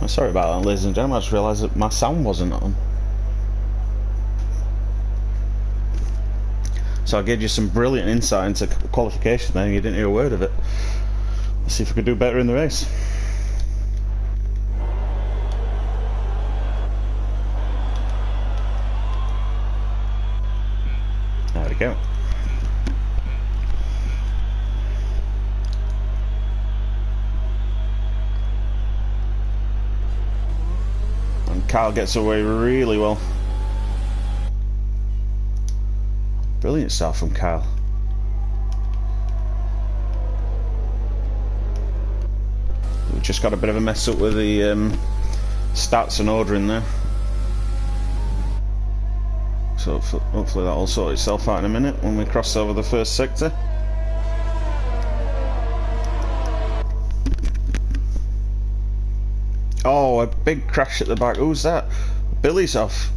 Sorry about that, ladies and gentlemen. I just realised that my sound wasn't on. So I gave you some brilliant insight into qualification there, and you didn't hear a word of it. Let's see if we could do better in the race. There we go. Kyle gets away really well. Brilliant start from Kyle. We've just got a bit of a mess up with the stats and ordering there. So hopefully that'll sort itself out in a minute when we cross over the first sector. Oh, a big crash at the back. Who's that? Billy's off.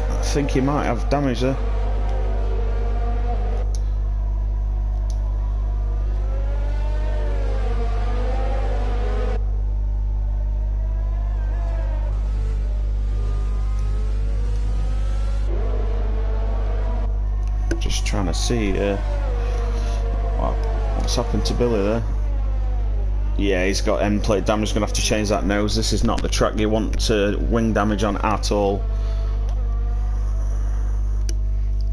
I think he might have damage there. Just trying to see what's happened to Billy there. Yeah, he's got end plate damage. Gonna have to change that nose. This is not the track you want wing damage on at all.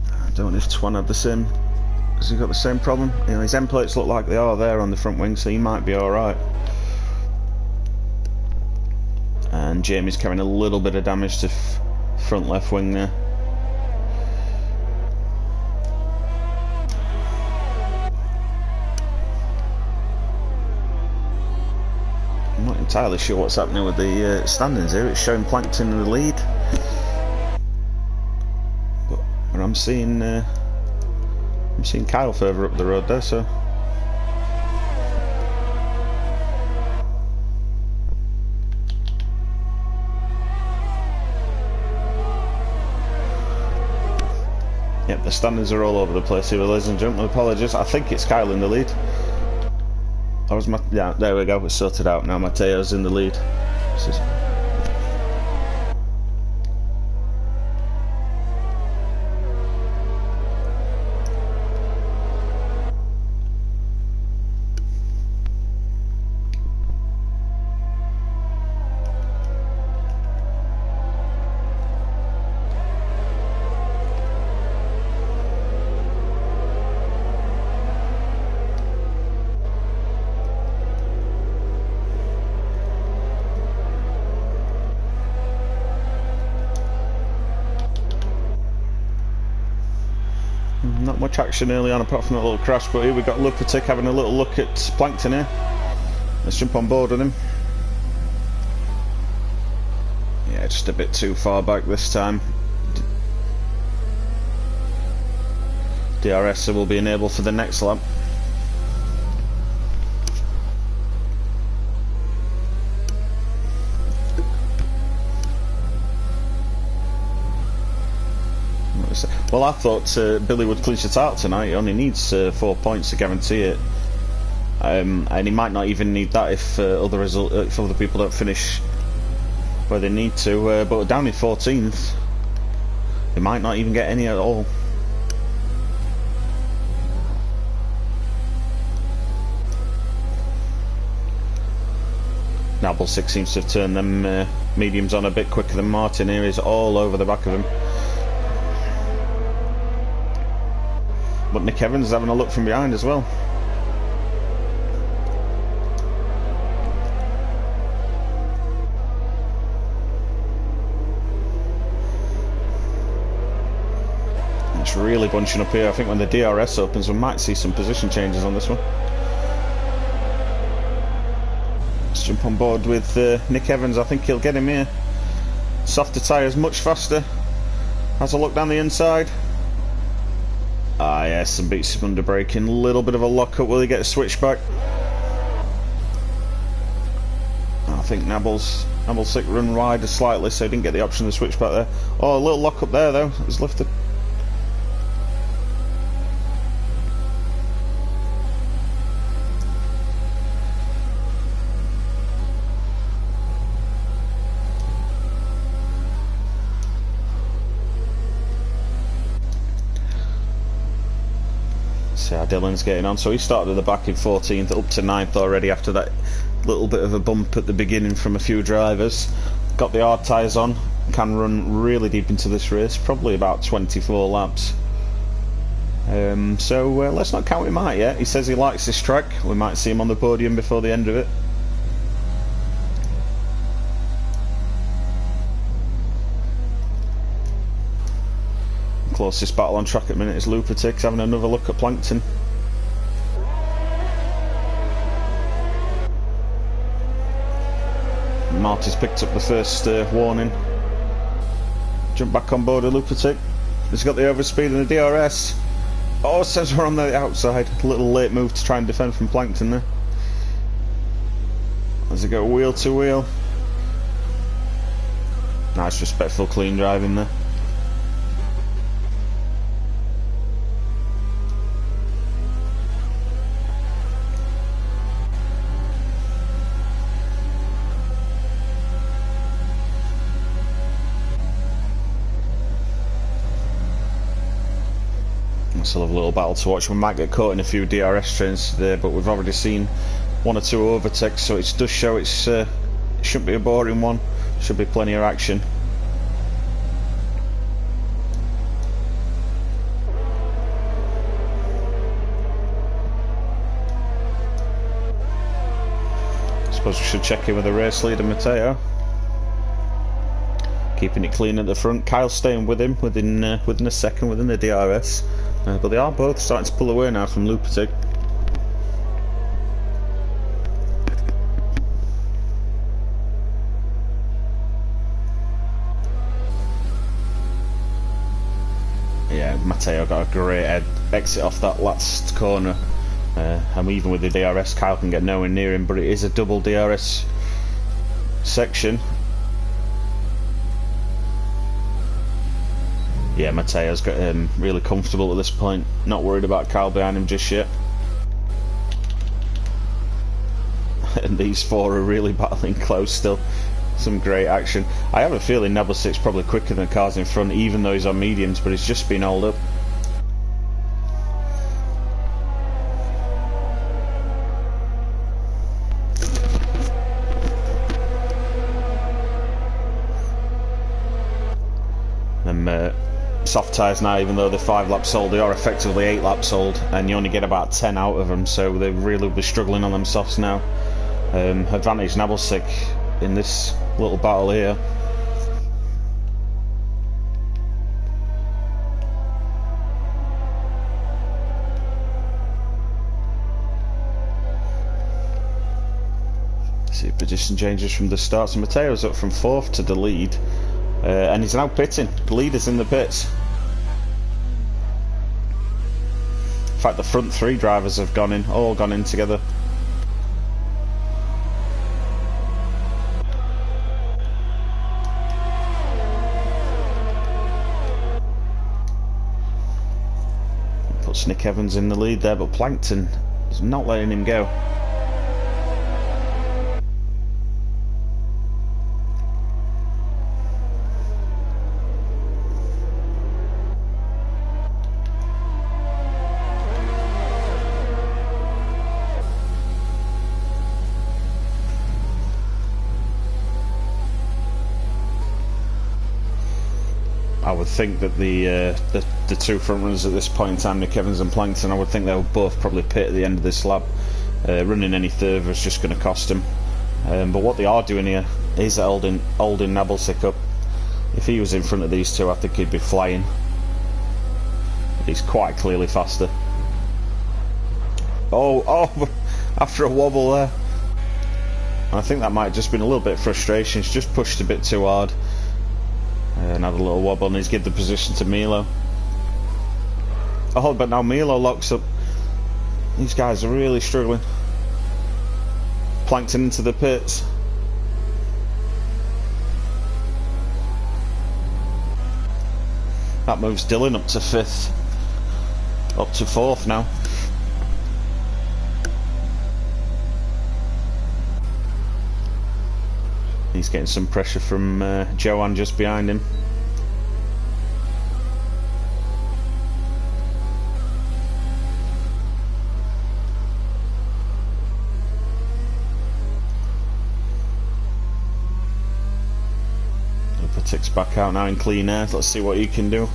I don't know if Twan had the same. Has he got the same problem? You know, his end plates look like they are there on the front wing, so he might be alright. And Jamie's carrying a little bit of damage to front left wing there. I'm not entirely sure what's happening with the standings here. It's showing Plankton in the lead, but I'm seeing Kyle further up the road there. So yep, the standings are all over the place here, ladies and gentlemen. Apologies. I think it's Kyle in the lead. Yeah, there we go, it's sorted out now. Mateo's in the lead. Not much action early on apart from that little crash, but here we've got Lupatic having a little look at Plankton here. Let's jump on board with him. Yeah, just a bit too far back this time. DRS will be enabled for the next lap. Well, I thought Billy would clinch the title tonight. He only needs 4 points to guarantee it, and he might not even need that if other people don't finish where they need to. But down in 14th, he might not even get any at all. Now, Bull 6 seems to have turned them mediums on a bit quicker than Martin. Here is all over the back of him. But Nick Evans is having a look from behind as well. It's really bunching up here. I think when the DRS opens, we might see some position changes on this one. Let's jump on board with Nick Evans. I think he'll get him here. Softer tyres, much faster. Has a look down the inside. Ah, yes, some beats him under braking. Little bit of a lock-up. Will he get a switchback? I think Nabbles run wider slightly, so he didn't get the option to switch back there. Oh, a little lock-up there, though. It was lifted. See how Dylan's getting on. So he started at the back in 14th, up to 9th already after that little bit of a bump at the beginning from a few drivers. Got the hard tyres on, can run really deep into this race, probably about 24 laps. So let's not count him out yet. He says he likes this track. We might see him on the podium before the end of it. Closest battle on track at the minute is Lupertic, having another look at Plankton. Marty's picked up the first warning. Jump back on board with Lupertic. He's got the overspeed and the DRS. Oh, says we're on the outside. A little late move to try and defend from Plankton there. As he go wheel to wheel. Nice, respectful, clean driving there. Still have a little battle to watch. We might get caught in a few DRS trains today, but we've already seen 1 or 2 overtakes, so it does show it shouldn't be a boring one. Should be plenty of action. I suppose we should check in with the race leader, Matteo. Keeping it clean at the front. Kyle staying with him within a second within the DRS. But they are both starting to pull away now from Lupertic. Yeah, Matteo got a great exit off that last corner. And even with the DRS, Kyle can get nowhere near him, but it is a double DRS section. Yeah, Matteo's got really comfortable at this point. Not worried about Kyle behind him just yet. And these 4 are really battling close still. Some great action. I have a feeling Nebelsik's probably quicker than the cars in front, even though he's on mediums, but he's just been held up. Soft tyres now, even though they're 5 laps old, they are effectively 8 laps old, and you only get about 10 out of them, so they really will be struggling on them softs now. Advantage Nabelsik in this little battle here. See position changes from the start. So Matteo's up from 4th to the lead. And he's now pitting. The leader's in the pits. In fact, the front 3 drivers have all gone in together. Puts Nick Evans in the lead there, but Plankton is not letting him go. I would think that the two front runners at this point in time, Nick Evans and Plankton, I would think they will both probably pit at the end of this lap. Running any further is just going to cost them. But what they are doing here is holding Nabelsic up. If he was in front of these two, I think he'd be flying. He's quite clearly faster. Oh! After a wobble there. I think that might have just been a little bit of frustration. He's just pushed a bit too hard. And had a little wobble, and he's given the position to Milo. Oh, but now Milo locks up. These guys are really struggling. Plankton into the pits. That moves Dylan up to 5th. Up to 4th now. He's getting some pressure from Joanne just behind him. Lupatic's back out now in clean air. Let's see what he can do.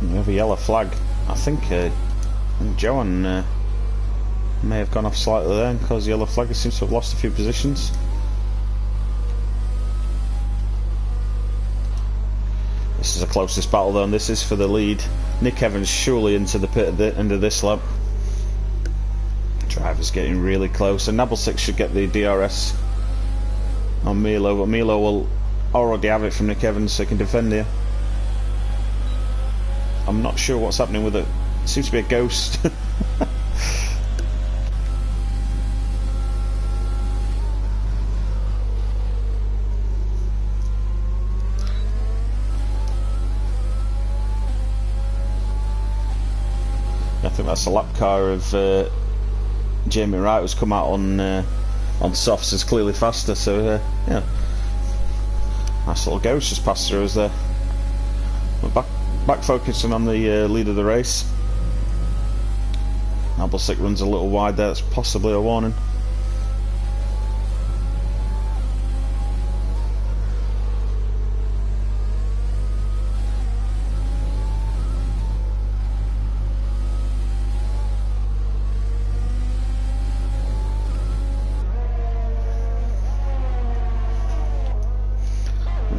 We have a yellow flag. I think Joan may have gone off slightly there and caused the yellow flag. He seems to have lost a few positions. This is the closest battle though, and this is for the lead. Nick Evans surely into the pit at the end of this lap. Driver's getting really close, and Nabelsic should get the DRS on Milo, but Milo will already have it from Nick Evans, so he can defend here. I'm not sure what's happening with it. It seems to be a ghost. I think that's a lap car of Jamie Wright, who's come out on softs, is clearly faster. So yeah, nice little ghost just passed through us there. We're back focusing on the lead of the race. Nabelsic runs a little wide there. That's possibly a warning.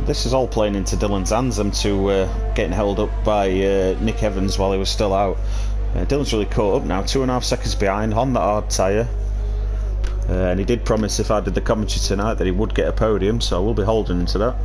This is all playing into Dylan's hands, them two getting held up by Nick Evans while he was still out. Dylan's really caught up now, 2.5 seconds behind on that hard tyre. And he did promise if I did the commentary tonight that he would get a podium, so I will be holding him to that.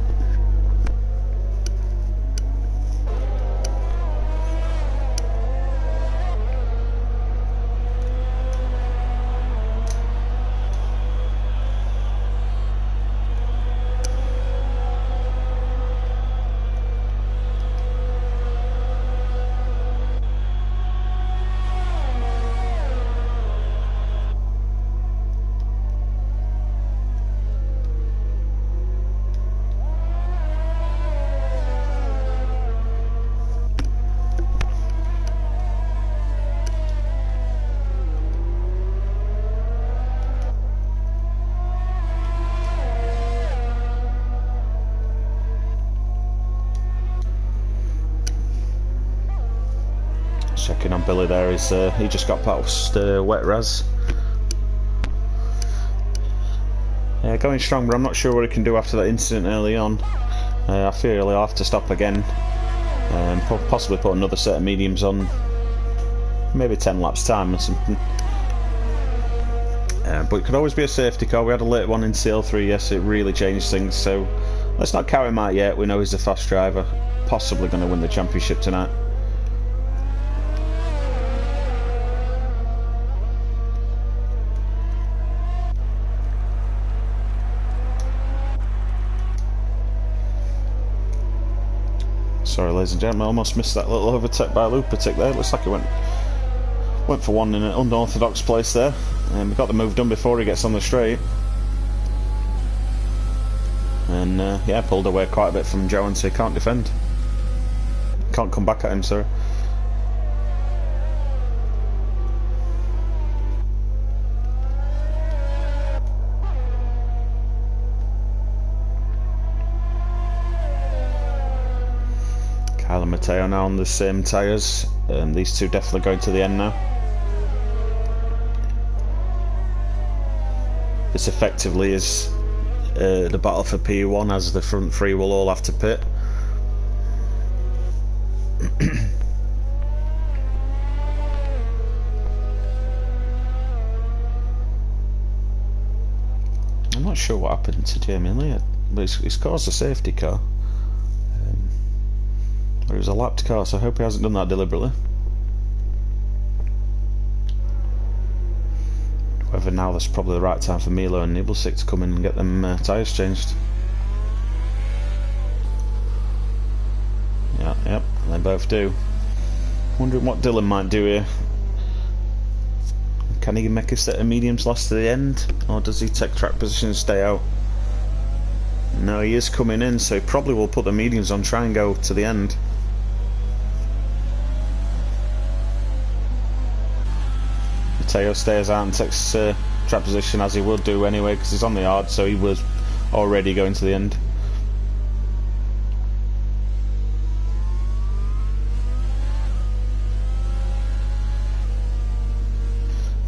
Checking on Billy there, he just got past Wet Raz. Going strong, but I'm not sure what he can do after that incident early on. I feel he'll have to stop again and possibly put another set of mediums on, maybe 10 laps time or something. But it could always be a safety car. We had a late one in CL3, yes, it really changed things, so Let's not count him out yet. We know he's a fast driver. Possibly going to win the championship tonight. Sorry, ladies and gentlemen, I almost missed that little overtake by Lupatic there. Looks like he went for one in an unorthodox place there. And we got the move done before he gets on the straight. And yeah, pulled away quite a bit from Joan, so he can't defend. Can't come back at him, sorry. Kyle and Matteo now on the same tyres. These two definitely going to the end now. This effectively is the battle for P1, as the front three will all have to pit. I'm not sure what happened to Jamie Lee, but he's caused a safety car. It was a lapped car, so I hope he hasn't done that deliberately. However, now that's probably the right time for Milo and Nibblesick to come in and get them tyres changed. Yeah, yep, they both do. Wondering what Dylan might do here. Can he make a set of mediums last to the end, or does he take track position and stay out? No, he is coming in, so he probably will put the mediums on, try and go to the end. Mateo stays out and takes track position, as he would do anyway, because he's on the hard, so he was already going to the end.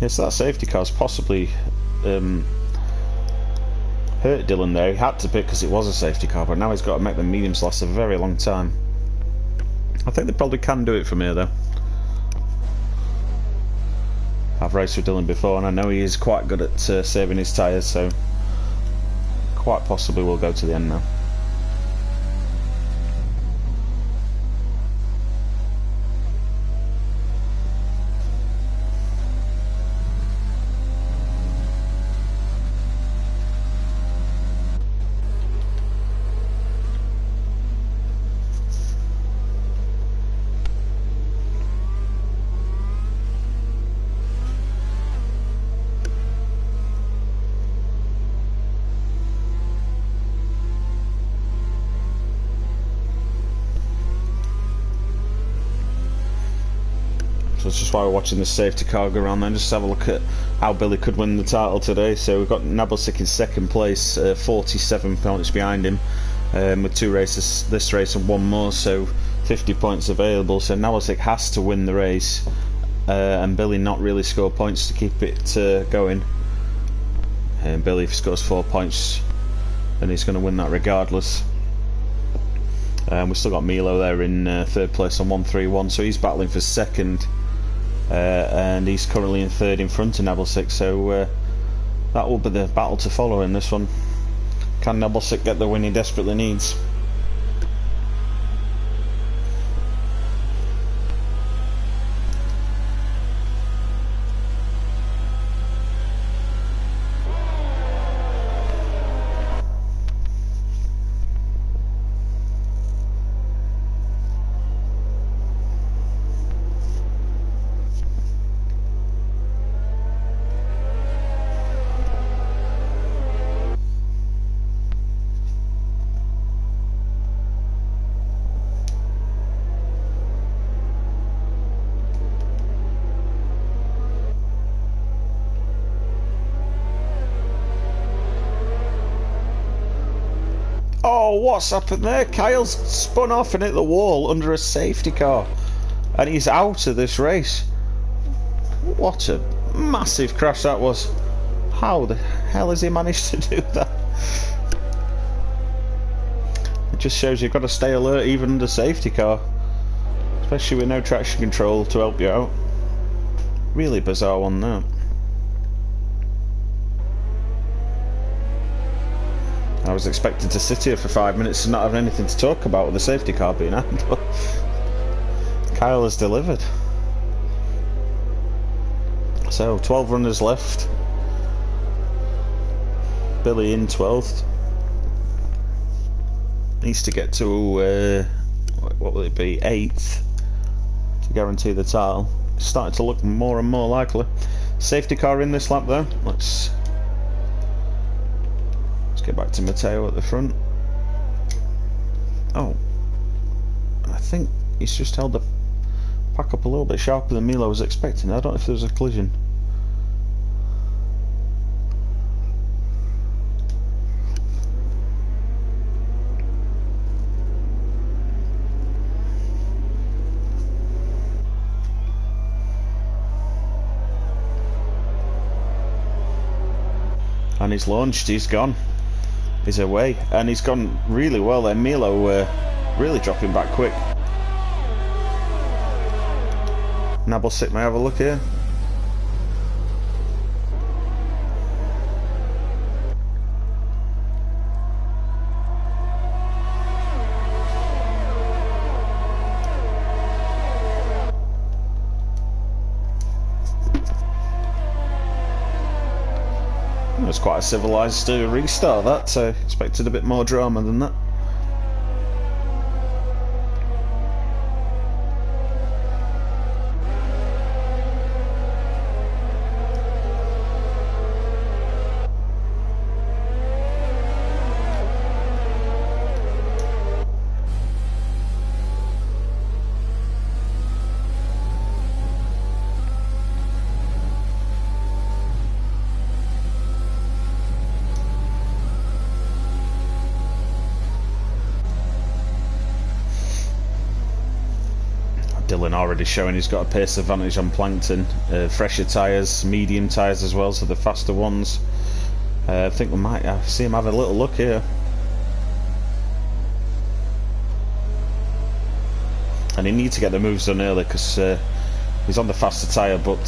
Yeah, so that safety car's possibly hurt Dylan there. He had to pit because it was a safety car, but now he's got to make the mediums last a very long time. I think they probably can do it from here though. I've raced with Dylan before and I know he is quite good at saving his tyres, so quite possibly we'll go to the end now. So that's just why we're watching the safety car go around then, just have a look at how Billy could win the title today. So we've got Nabelsic in second place, 47 points behind him, with 2 races, this race and 1 more, so 50 points available. So Nabelsic has to win the race, and Billy not really score points to keep it going. And Billy, if he scores 4 points, then he's going to win that regardless. We've still got Milo there in 3rd place on 131, so he's battling for 2nd, and he's currently in 3rd in front of Nabelsic, so that will be the battle to follow in this one. Can Nabelsic get the win he desperately needs? Oh, what's happened there? Kyle's spun off and hit the wall under a safety car, and he's out of this race. What a massive crash that was. How the hell has he managed to do that? It just shows you've got to stay alert even under safety car, especially with no traction control to help you out. Really bizarre one that. I was expecting to sit here for 5 minutes and not have anything to talk about with the safety car being out, but Kyle has delivered. So 12 runners left. Billy in 12th. Needs to get to what will it be, 8th to guarantee the title. It's starting to look more and more likely. Safety car in this lap though. Let's get back to Matteo at the front. Oh, I think he's just held the pack up a little bit sharper than Milo was expecting. I don't know if there was a collision. And he's launched, he's gone. He's away, and he's gone really well there. Milo really dropping back quick. Nabalsic may have a look here. It was quite a civilised restart that, so expected a bit more drama than that. Dylan already showing he's got a pace advantage on Plankton. Fresher tyres, medium tyres as well, so the faster ones. I think we might see him have a little look here. And he needs to get the moves done early because he's on the faster tyre, but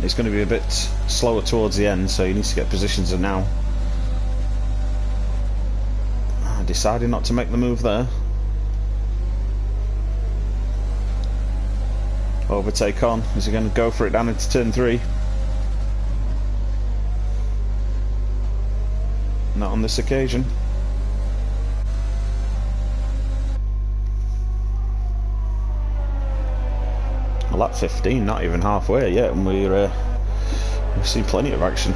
he's going to be a bit slower towards the end, so he needs to get positions in now. Deciding not to make the move there. Overtake on. Is he going to go for it down into turn 3? Not on this occasion. Well, lap 15, not even halfway yet, and we've seen plenty of action.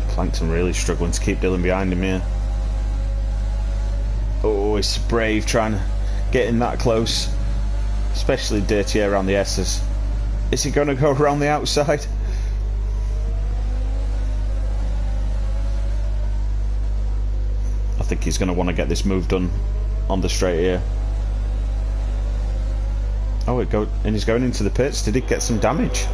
Plankton really struggling to keep Dylan behind him here. Oh, it's brave trying to get in that close, especially dirty air around the S's. Is he going to go around the outside? I think he's going to want to get this move done on the straight here. Oh, and he's going into the pits. Did he get some damage?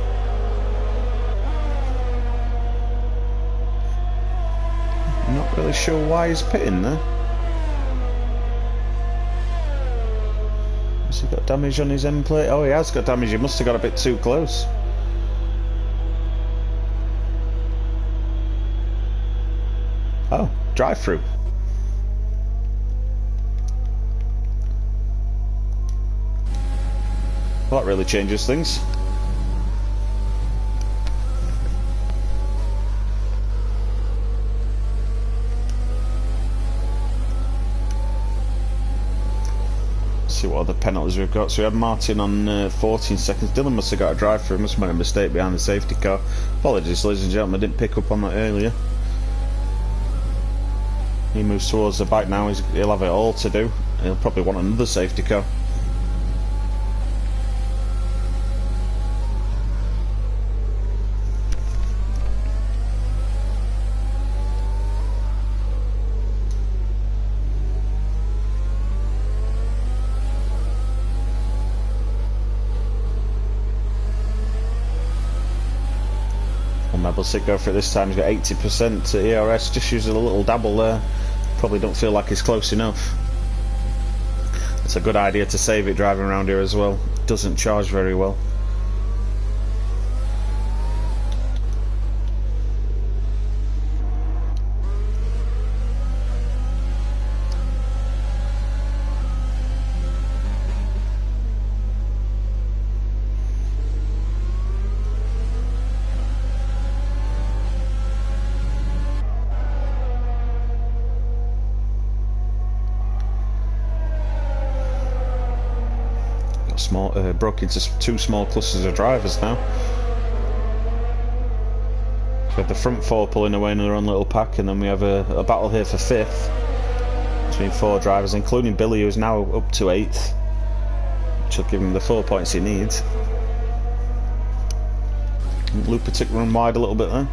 Not really sure why he's pitting there. Has he got damage on his end plate? Oh, he has got damage. He must have got a bit too close. Oh, drive through. Well, that really changes things. See what other penalties we've got. So we had Martin on 14 seconds. Dylan must have got a drive through. Must have made a mistake behind the safety car. Apologies, ladies and gentlemen, I didn't pick up on that earlier. He moves towards the back now. He'll have it all to do. He'll probably want another safety car. Nabelsic go for it this time. He's got 80% ERS, just using a little dabble there. Probably don't feel like he's close enough. It's a good idea to save it driving around here as well. Doesn't charge very well. Broke into two small clusters of drivers now. We have the front four pulling away in their own little pack, and then we have a battle here for 5th between 4 drivers, including Billy, who's now up to 8th, which will give him the 4 points he needs. Lupatic run wide a little bit there.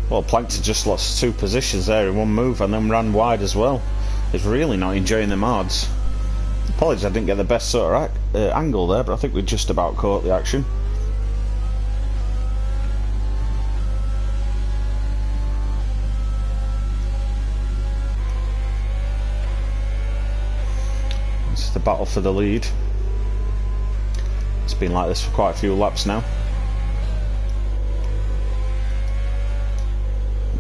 Well, Plankton just lost 2 positions there in one move and then ran wide as well. He's really not enjoying the mods. Apologies I didn't get the best sort of angle there, but I think we just about caught the action. This is the battle for the lead. It's been like this for quite a few laps now.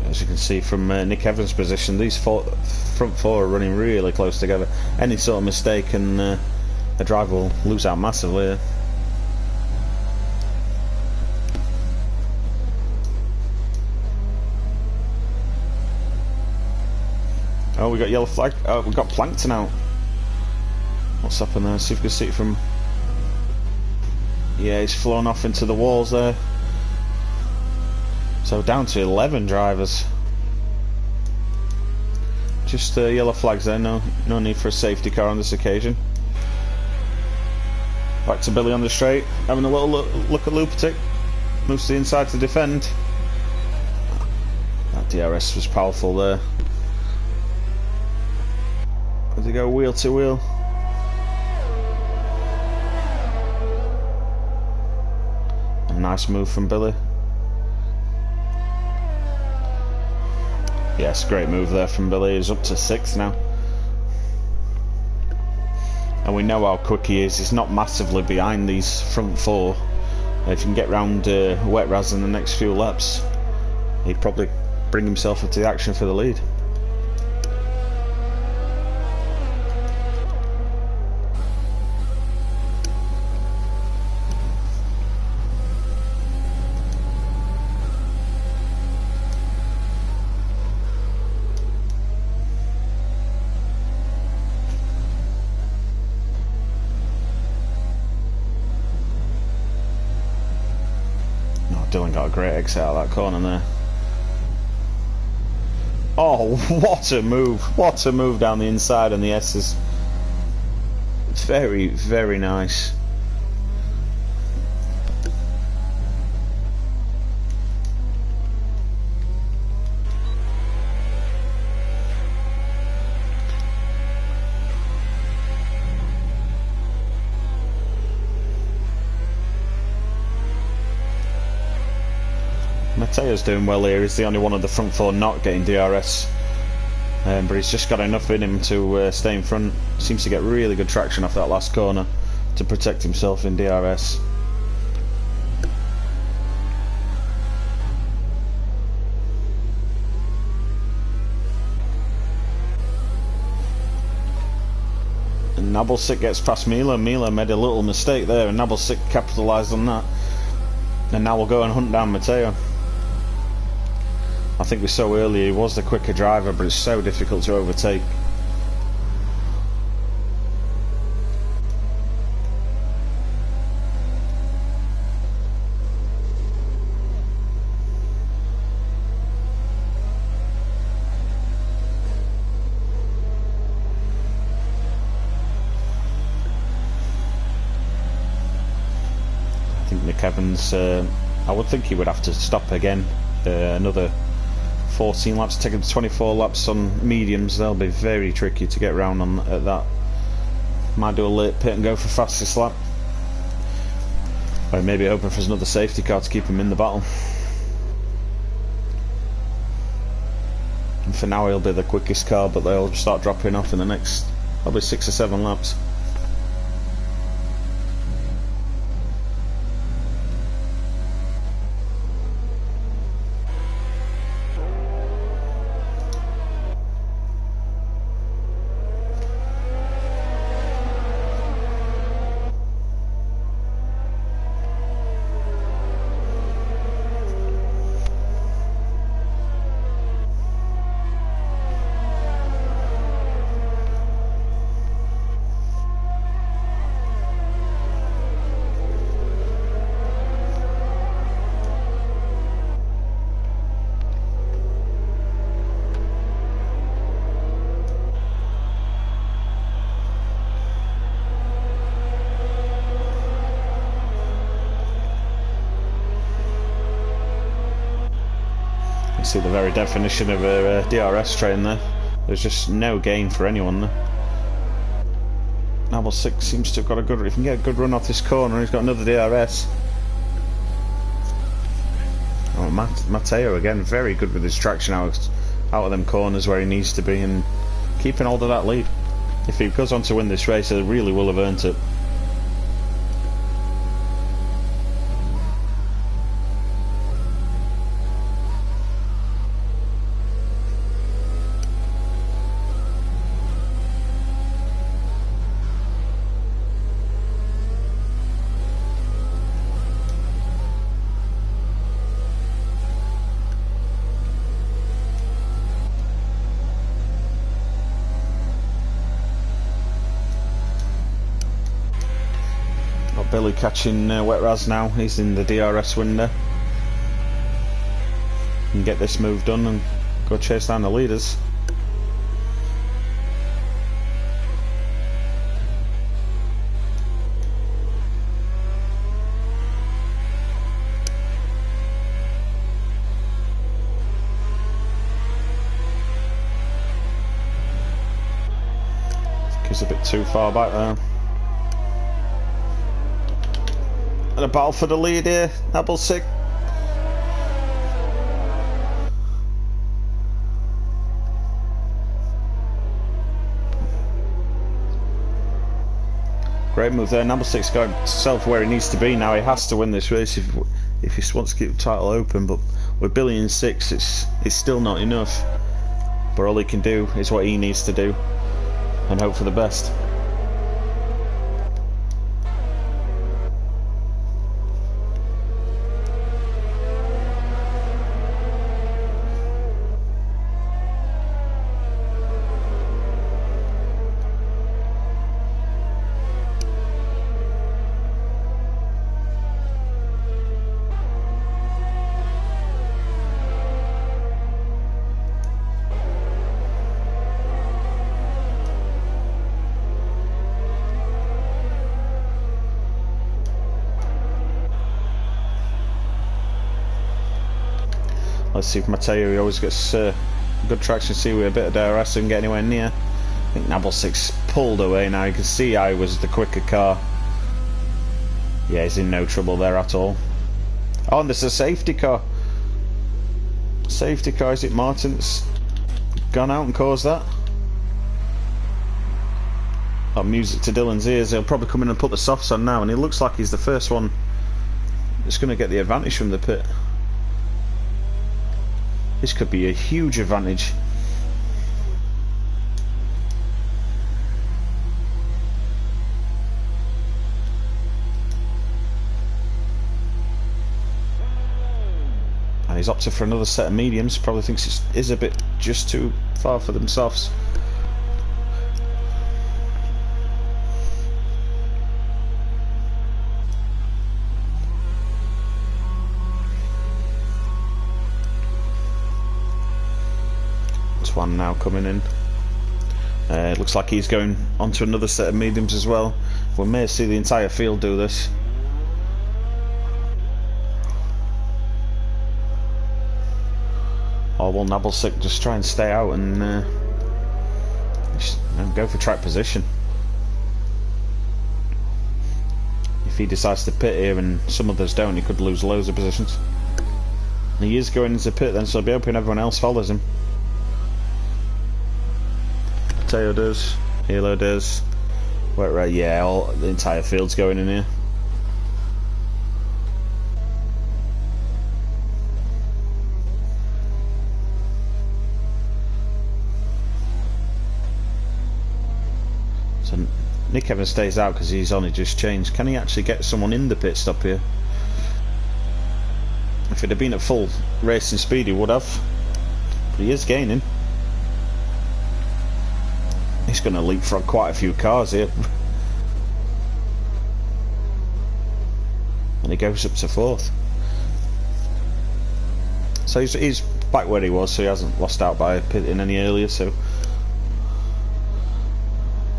As you can see from Nick Evans' position, these front 4 are running really close together. Any sort of mistake and the driver will lose out massively. Oh, we got yellow flag. Oh, we got Plankton out. What's happened there? See if we can see it from... Yeah, he's flown off into the walls there. So down to 11 drivers. Just yellow flags there, no need for a safety car on this occasion. Back to Billy on the straight, having a little look at Lupatic. Moves to the inside to defend. That DRS was powerful there. As they go wheel to wheel. A nice move from Billy. Yes, great move there from Billy. He's up to 6th now. And we know how quick he is. He's not massively behind these front 4. If he can get round Wet Raz in the next few laps, he'd probably bring himself into the action for the lead. Dylan got a great exit out of that corner there. Oh, what a move! What a move down the inside on the S's. It's very, very nice. Mateo's doing well here. He's the only one of the front 4 not getting DRS, but he's just got enough in him to stay in front. Seems to get really good traction off that last corner to protect himself in DRS. And Nabelsic gets past Mila. Mila made a little mistake there, and Nabelsic capitalised on that. And now we'll go and hunt down Mateo. I think we saw earlier he was the quicker driver, but it's so difficult to overtake. happens, I would think he would have to stop again. Another 14 laps, taking 24 laps on mediums. They'll be very tricky to get round on at that. Might do a late pit and go for fastest lap. Or maybe hoping for another safety car to keep him in the battle. And for now he'll be the quickest car, but they'll start dropping off in the next probably 6 or 7 laps. You see the very definition of a DRS train there. There's just no gain for anyone there. Number 6 seems to have got a good... If he can get a good run off this corner, he's got another DRS. Oh, Matteo again, very good with his traction out of them corners where he needs to be, and keeping hold of that lead. If he goes on to win this race, he really will have earned it. Billy catching Wet Raz now. He's in the DRS window. Can get this move done and go chase down the leaders. He's a bit too far back there. And a battle for the lead here, Double 6. Great move there. Number 6 got himself where he needs to be now. He has to win this race if he wants to keep the title open. But with Billy in 6, it's still not enough. But all he can do is what he needs to do and hope for the best. Let's see if Matteo, he always gets good traction. See with a bit of DRS and get anywhere near. I think Nabble 6 pulled away now. You can see I was the quicker car. Yeah, he's in no trouble there at all. Oh, and there's a safety car. Safety car, is it Martin's gone out and caused that? Oh, music to Dylan's ears. He'll probably come in and put the softs on now, and it looks like he's the first one that's going to get the advantage from the pit. This could be a huge advantage. And he's opted for another set of mediums. Probably thinks it is a bit just too far for themselves. One now coming in. It looks like he's going onto another set of mediums as well. We may see the entire field do this. Or will Nabelsick just try and stay out and go for track position? If he decides to pit here and some others don't, he could lose loads of positions. And he is going into pit then, so I'll be hoping everyone else follows him. Teo does, Hilo does. Right, yeah, the entire field's going in here. So Nick Evans stays out because he's only just changed. Can he actually get someone in the pit stop here? If it had been at full racing speed, he would have. But he is gaining. He's going to leapfrog quite a few cars here. And he goes up to 4th. So he's back where he was, so he hasn't lost out by pitting any earlier, so I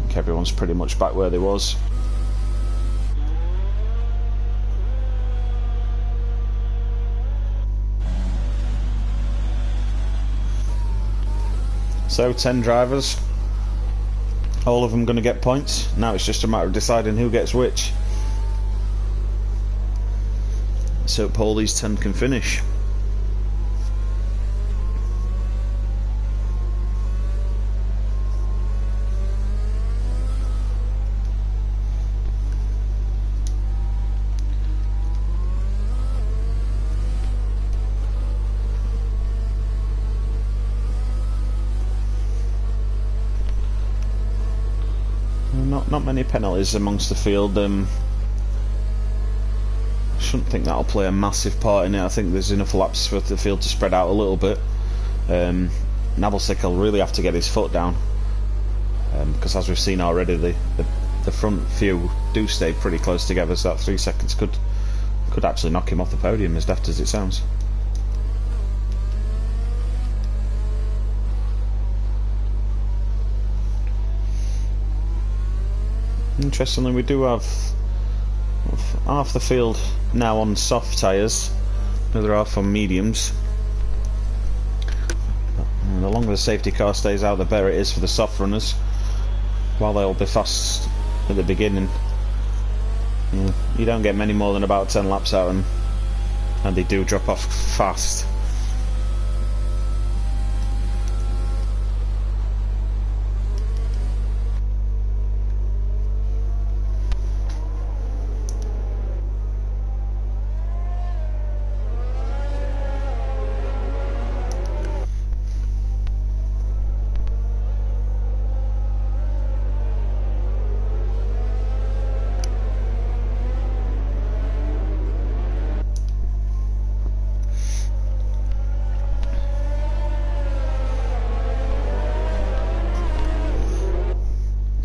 think everyone's pretty much back where they was. So 10 drivers, all of them going to get points. Now it's just a matter of deciding who gets which. So all these 10 can finish. Not many penalties amongst the field. Shouldn't think that'll play a massive part in it. I think there's enough laps for the field to spread out a little bit. Nabelsick will really have to get his foot down, because as we've seen already, the front few do stay pretty close together, so that 3 seconds could actually knock him off the podium, as daft as it sounds. Interestingly, we do have half the field now on soft tyres, another half on mediums. And the longer the safety car stays out, the better it is for the soft runners, while they'll be fast at the beginning. You don't get many more than about 10 laps out, and they do drop off fast.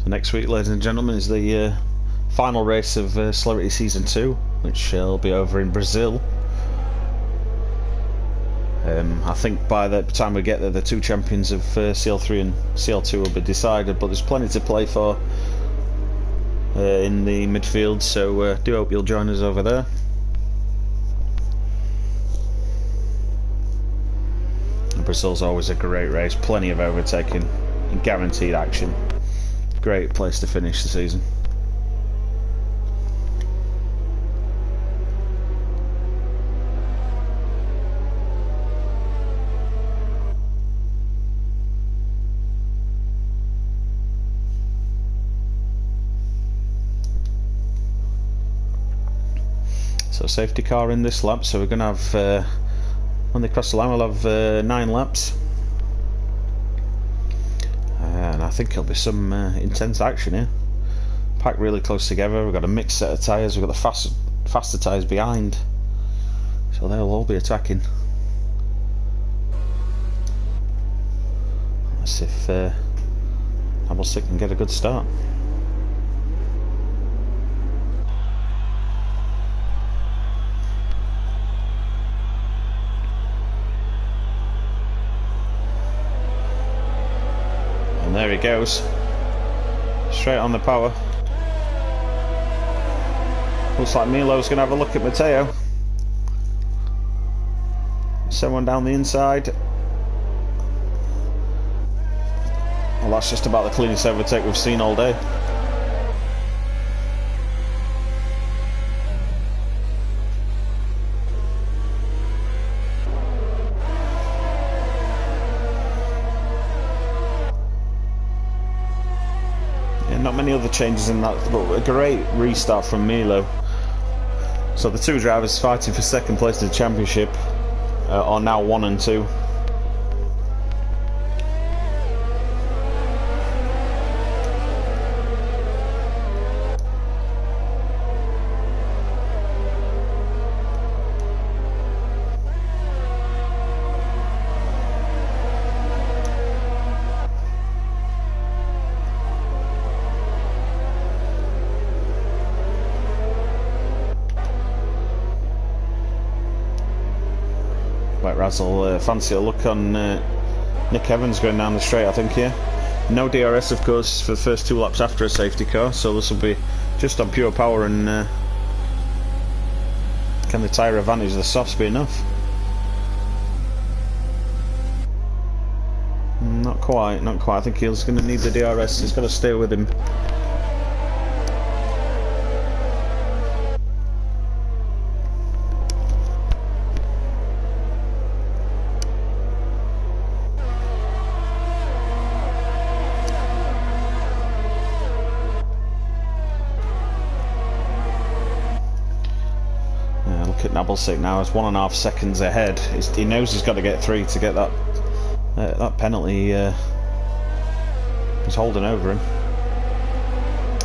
Next week, ladies and gentlemen, is the final race of Celerity Season 2, which will be over in Brazil. I think by the time we get there, the 2 champions of CL3 and CL2 will be decided, but there's plenty to play for in the midfield, so do hope you'll join us over there. Brazil's always a great race, plenty of overtaking and guaranteed action. Great place to finish the season. So safety car in this lap, so we're going to have, when they cross the line, we'll have 9 laps. And I think there'll be some intense action here. Packed really close together. We've got a mixed set of tyres. We've got the faster tyres behind, so they'll all be attacking. Let's see if Nabelsick can get a good start. There he goes, straight on the power. Looks like Milo's going to have a look at Matteo. Someone down the inside. Well, that's just about the cleanest overtake we've seen all day. Yeah, not many other changes in that, but a great restart from Milo. So the two drivers fighting for second place in the championship are now 1 and 2. Right, Razzle, fancy a look on Nick Evans going down the straight, I think, here. No DRS, of course, for the first 2 laps after a safety car, so this will be just on pure power and can the tyre advantage of the softs be enough? Not quite, not quite. I think he's going to need the DRS, he's got to stay with him. Nabelsic now is 1.5 seconds ahead. He knows he's got to get 3 to get that penalty. He's holding over him.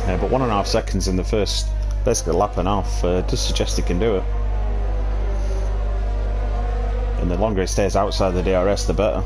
But 1.5 seconds in the first, basically lap and half, does suggest he can do it. And the longer he stays outside the DRS, the better.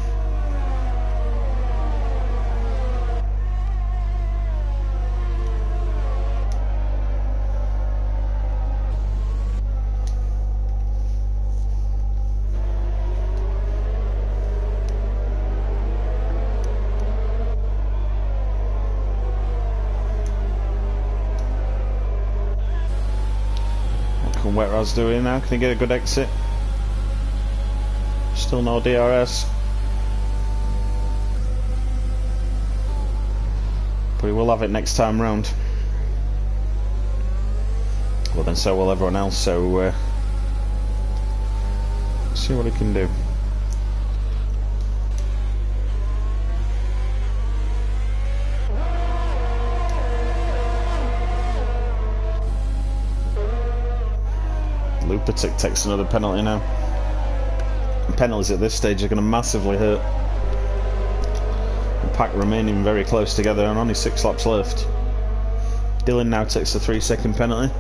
Wet Raz doing now? Can he get a good exit? Still no DRS. But he will have it next time round. Well then so will everyone else, so see what he can do. Lupatic takes another penalty now. And penalties at this stage are going to massively hurt. The pack remaining very close together and only 6 laps left. Dylan now takes the 3-second penalty.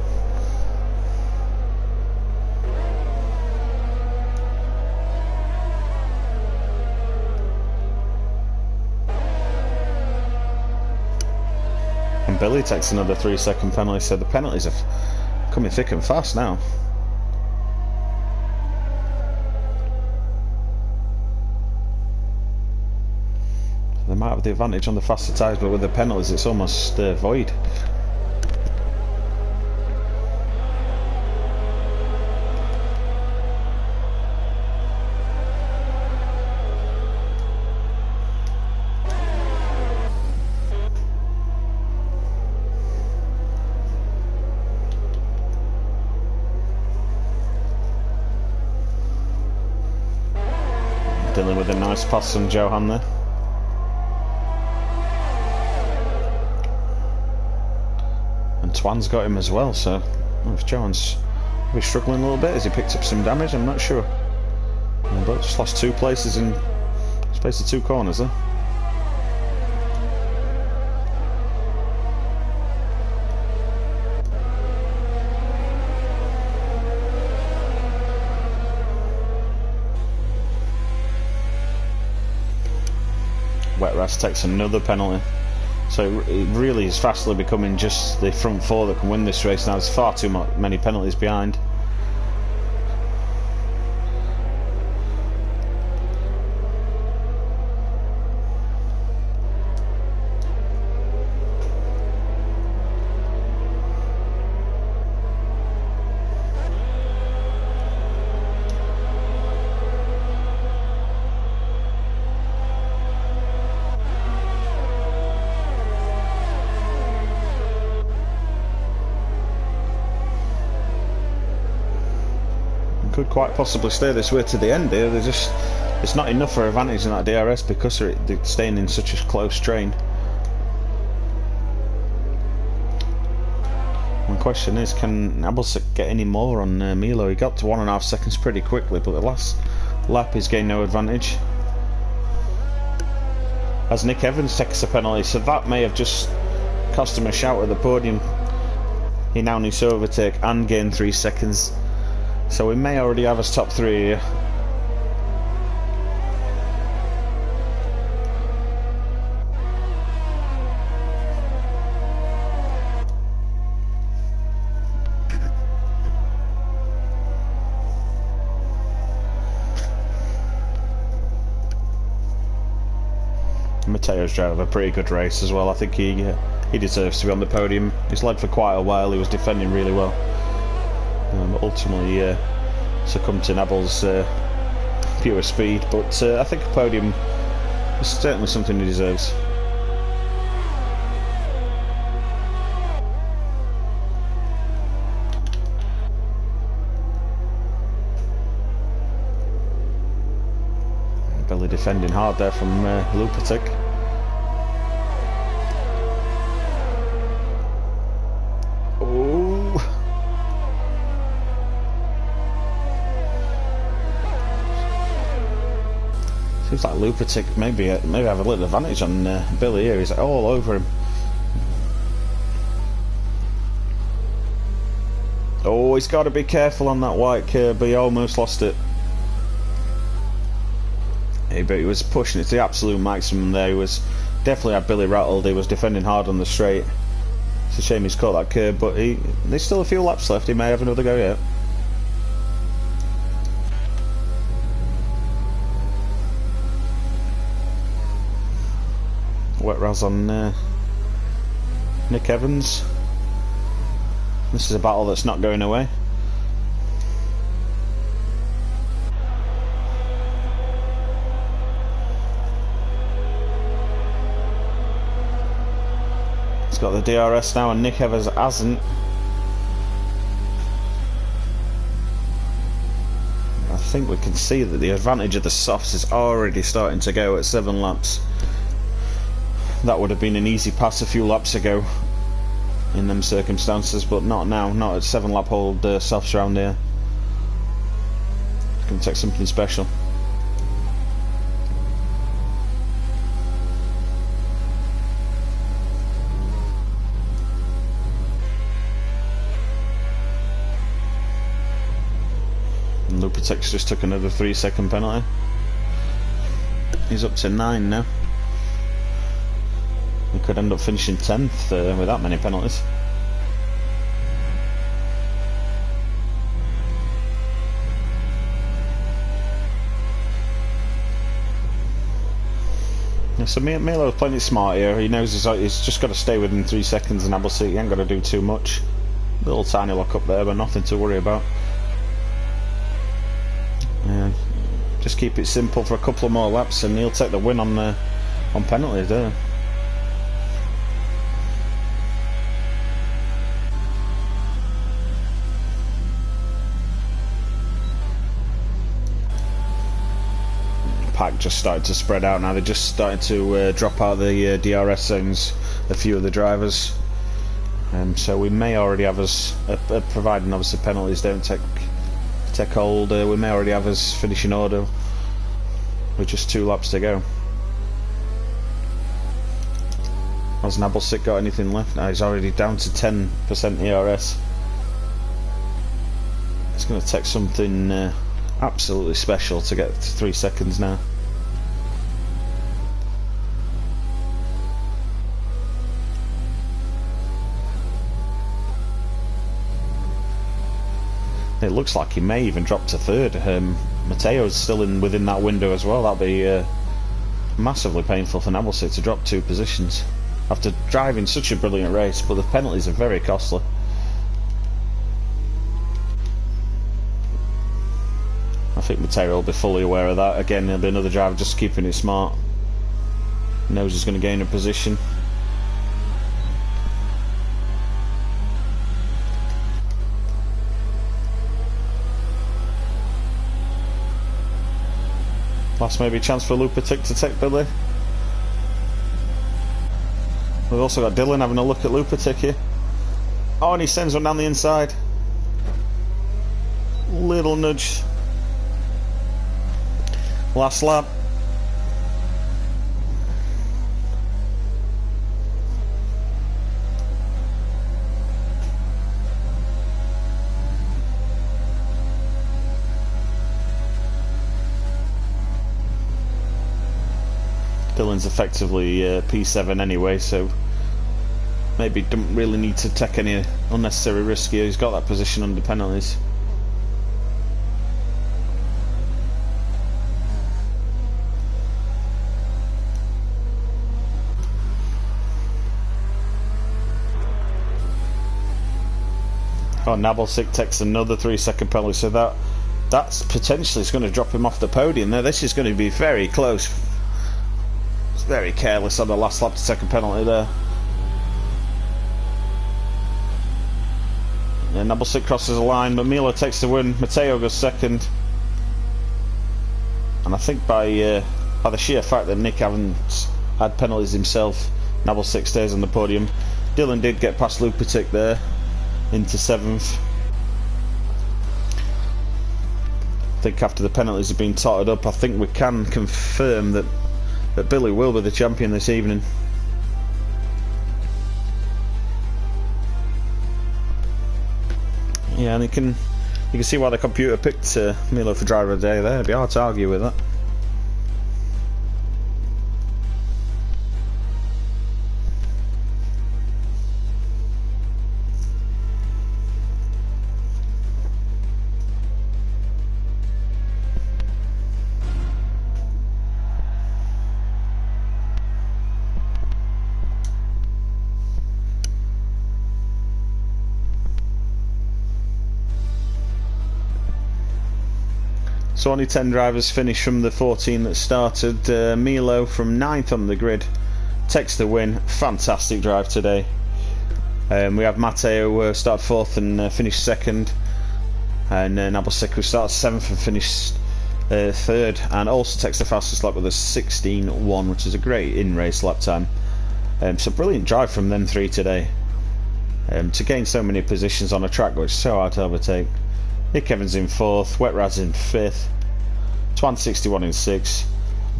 And Billy takes another 3-second penalty, so the penalties are coming thick and fast now. They might have the advantage on the faster tyres, but with the penalties it's almost void. Dylan with a nice pass on Johan there. Twan's got him as well, so if Johan's struggling a little bit, has he picked up some damage? I'm not sure. But just lost 2 places in the space of 2 corners there. Wet Ras takes another penalty. So it really is fastly becoming just the front 4 that can win this race now. There's far too many penalties behind. could quite possibly stay this way to the end here. It's not enough for advantage in that DRS because they're staying in such a close train. The question is, can Abelsik get any more on Milo? He got to 1.5 seconds pretty quickly, but the last lap he's gained no advantage. As Nick Evans takes a penalty, so that may have just cost him a shout at the podium. He now needs to overtake and gain 3 seconds. So we may already have his top 3 here. Mateo's drove a pretty good race as well. I think he deserves to be on the podium. He's led for quite a while. He was defending really well. But ultimately succumbed to Nabel's pure speed. But I think a podium is certainly something he deserves. Billy defending hard there from Lupatic. Oh! Seems like Lupatic maybe have a little advantage on Billy here. He's all over him. Oh, he's got to be careful on that white curb. He almost lost it. But he was pushing it to the absolute maximum there. He was definitely had Billy rattled. He was defending hard on the straight. It's a shame he's caught that curb, but there's still a few laps left. He may have another go yet. Wet Raz on Nick Evans. This is a battle that's not going away. He's got the DRS now and Nick Evans hasn't. I think we can see that the advantage of the softs is already starting to go at 7 laps. That would have been an easy pass a few laps ago in them circumstances, but not now, not at 7 lap hold softs around here. It's going to take something special. Lupatic's just took another 3-second penalty. He's up to 9 now. He could end up finishing 10th with that many penalties. Yeah, so Milo's playing it smart here. He knows he's just got to stay within 3 seconds and Abelsik, he ain't got to do too much. Little tiny lock up there, but nothing to worry about. Just keep it simple for a couple of more laps and he'll take the win on penalties there. Pack just started to spread out now. They're just starting to drop out the DRS zones, a few of the drivers. So we may already have us, providing obviously penalties don't take hold, we may already have us finishing order with just 2 laps to go. Has Abelsik got anything left? No, he's already down to 10% ERS. It's going to take something absolutely special to get to 3 seconds now. It looks like he may even drop to 3rd. Mateo's still within that window as well. That'll be massively painful for Abelsik to drop 2 positions after driving such a brilliant race, but the penalties are very costly. I think Mateo will be fully aware of that. Again, there'll be another driver just keeping it smart. Knows he's going to gain a position. Last maybe chance for Lupatic to take Billy. We've also got Dylan having a look at Lupatic here. Oh, and he sends one down the inside. Little nudge. Last lap. Dylan's effectively P7 anyway, so maybe don't really need to take any unnecessary risk here. He's got that position under penalties. Oh, Nabalsik takes another 3-second penalty, so that's potentially going to drop him off the podium. Now this is going to be very close. It's very careless on the last lap to take a penalty there. Yeah, Nabalsik crosses the line, but Milo takes the win. Matteo goes second, and I think by the sheer fact that Nick hasn't had penalties himself, Nabalsik stays on the podium. Dylan did get past Lupatic there into 7th. I think after the penalties have been totted up, I think we can confirm that Billy will be the champion this evening. Yeah, and you can see why the computer picked Milo for driver of the day there. It'd be hard to argue with that. So only 10 drivers finished from the 14 that started. Milo from 9th on the grid takes the win. Fantastic drive today. We have Matteo start 4th and finish 2nd, and Nabalsik who starts 7th and finished 3rd, and also takes the fastest lap with a 16.1, which is a great in-race lap time. So brilliant drive from them 3 today, to gain so many positions on a track which is so hard to overtake. Nick Evans in 4th, Wet Raz in 5th, Twan61 in 6th.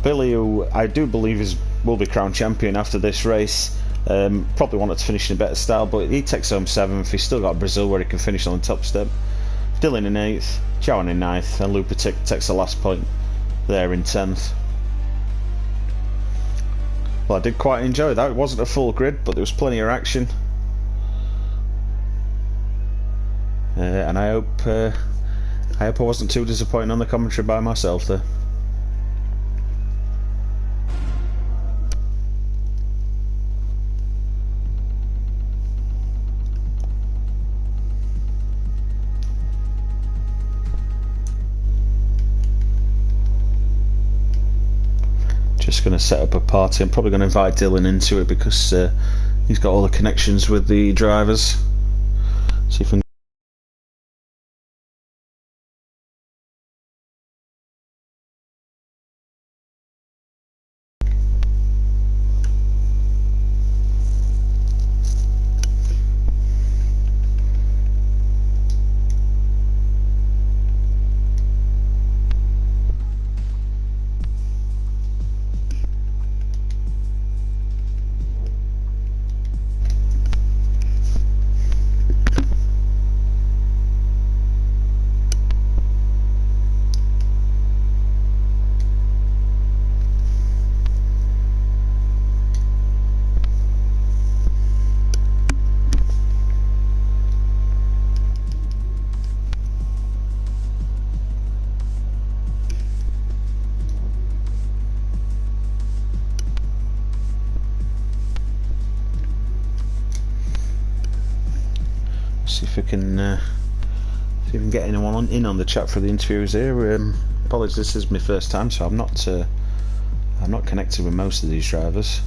Billy, who I do believe will be crowned champion after this race, probably wanted to finish in a better style, but he takes home 7th. He's still got Brazil where he can finish on the top step. Dylan in 8th, Jowan in 9th, and Lupatic takes the last point there in 10th. Well, I did quite enjoy that. It wasn't a full grid, but there was plenty of action. And I hope I wasn't too disappointed on the commentary by myself there. Just going to set up a party. I'm probably going to invite Dylan into it because he's got all the connections with the drivers. See if we can. See if we can get anyone in on the chat for the interviews here. Apologies, this is my first time, so I'm not connected with most of these drivers.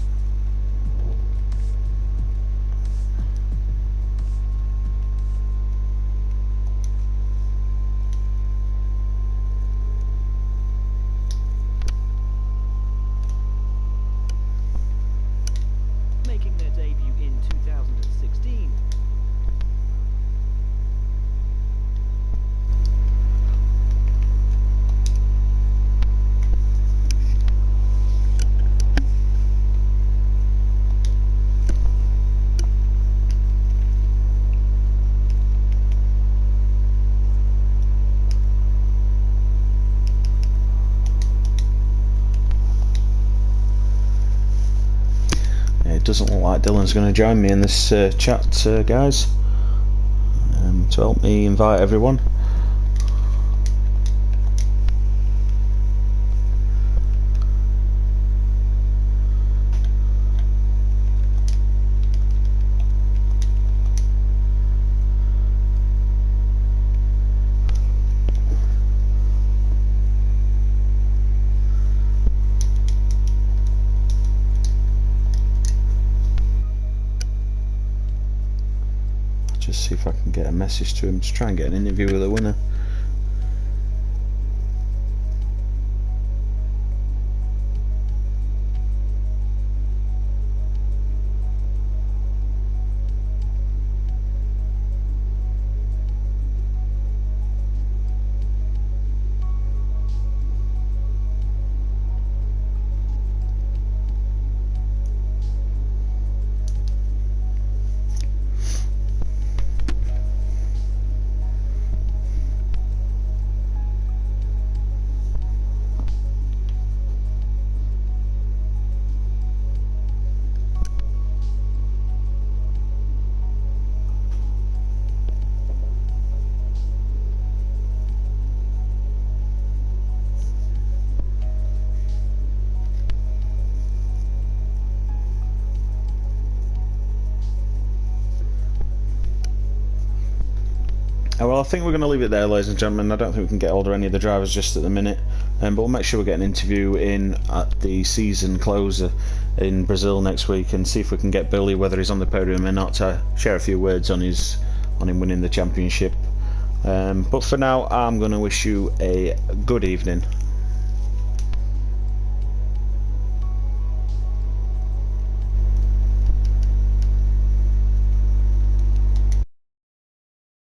doesn't look like Dylan's going to join me in this chat, guys, to help me invite everyone. Just see if I can get a message to him to try and get an interview with the winner. Well, I think we're going to leave it there, ladies and gentlemen. I don't think we can get hold of any of the drivers just at the minute, but we'll make sure we get an interview in at the season closer in Brazil next week and see if we can get Billy, whether he's on the podium or not, to share a few words on him winning the championship. But for now, I'm going to wish you a good evening.